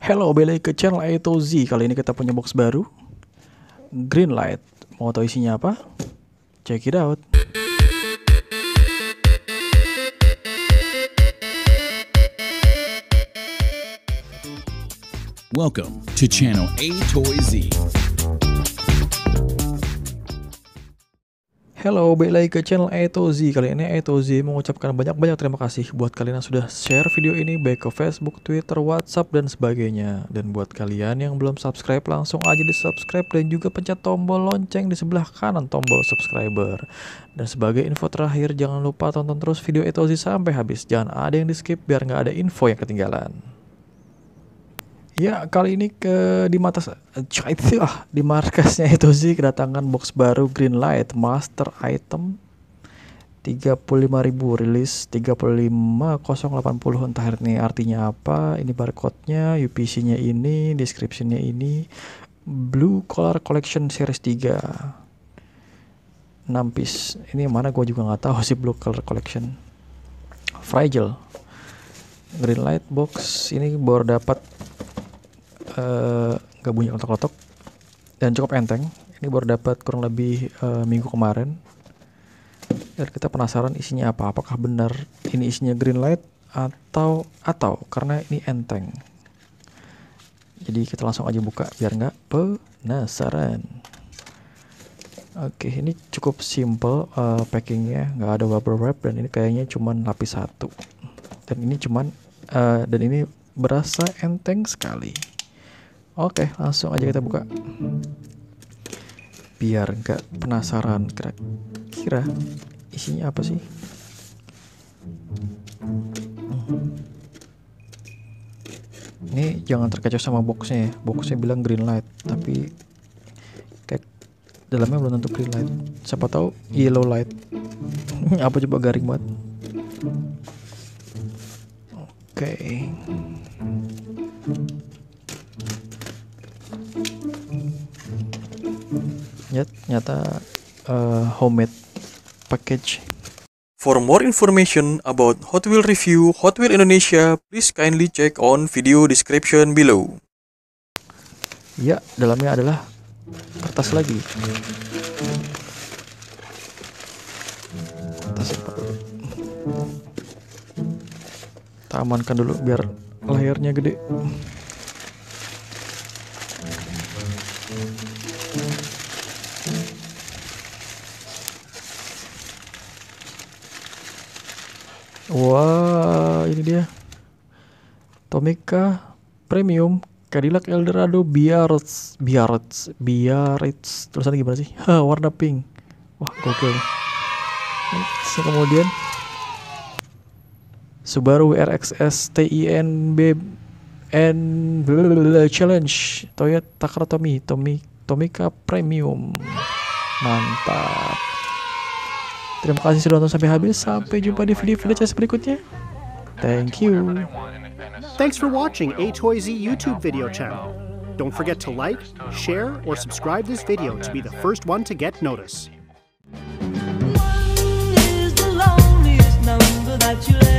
Hello, balik ke channel A to Z. Kali ini kita punya box baru, Greenlight. Mau tahu isinya apa? Check it out. Welcome to channel A to Z. Hello, balik lagi ke channel A to Z. Kali ini A to Z mengucapkan banyak-banyak terima kasih buat kalian yang sudah share video ini baik ke Facebook, Twitter, WhatsApp, dan sebagainya. Dan buat kalian yang belum subscribe, langsung aja di subscribe dan juga pencet tombol lonceng di sebelah kanan tombol subscriber. Dan sebagai info terakhir, jangan lupa tonton terus video A to Z sampai habis. Jangan ada yang di skip biar nggak ada info yang ketinggalan. Ya, kali ini di markasnya itu sih kedatangan box baru Greenlight Master Item 35.000, rilis 35.080. Entah ini artinya apa. Ini barcode-nya, UPC-nya ini, description-nya ini. Blue Color Collection Series 3. 6 piece. Ini mana gue juga nggak tahu sih Blue Color Collection. Fragile. Greenlight box ini baru dapat nggak bunyi kotak-kotak dan cukup enteng. Ini baru dapat kurang lebih minggu kemarin. Dan kita penasaran isinya apa. Apakah benar ini isinya Greenlight atau karena ini enteng. Jadi kita langsung aja buka biar nggak penasaran. Oke, ini cukup simple packingnya, nggak ada bubble wrap, dan ini kayaknya cuman lapis satu. Dan ini berasa enteng sekali. Oke, langsung aja kita buka. Biar nggak penasaran kira-kira isinya apa sih. Ini jangan terkecoh sama boxnya ya. Boxnya bilang Greenlight, tapi kayak dalamnya belum tentu Greenlight. Siapa tahu yellow light. Apa coba, garing banget. Oke. Nyata homemade package. For more information about Hot Wheels review Hot Wheels Indonesia, please kindly check on video description below. Ya, dalamnya adalah kertas lagi. Kertas apa dulu? Kita amankan dulu biar layarnya gede. Wah, ini dia Tomica Premium Cadillac Eldorado Biarritz. Tulisannya gimana sih? Warna pink. Wah, gokil. Kemudian Subaru RXS TINB Challenge Toyota Takara Tomica Premium. Mantap. Terima kasih sudah nonton sampai habis. Sampai jumpa di video-video berikutnya. Thank you. Thanks for watching A to Z YouTube video channel. Don't forget to like, share, or subscribe this video to be the first one to get notice. One is the loneliest number that you'll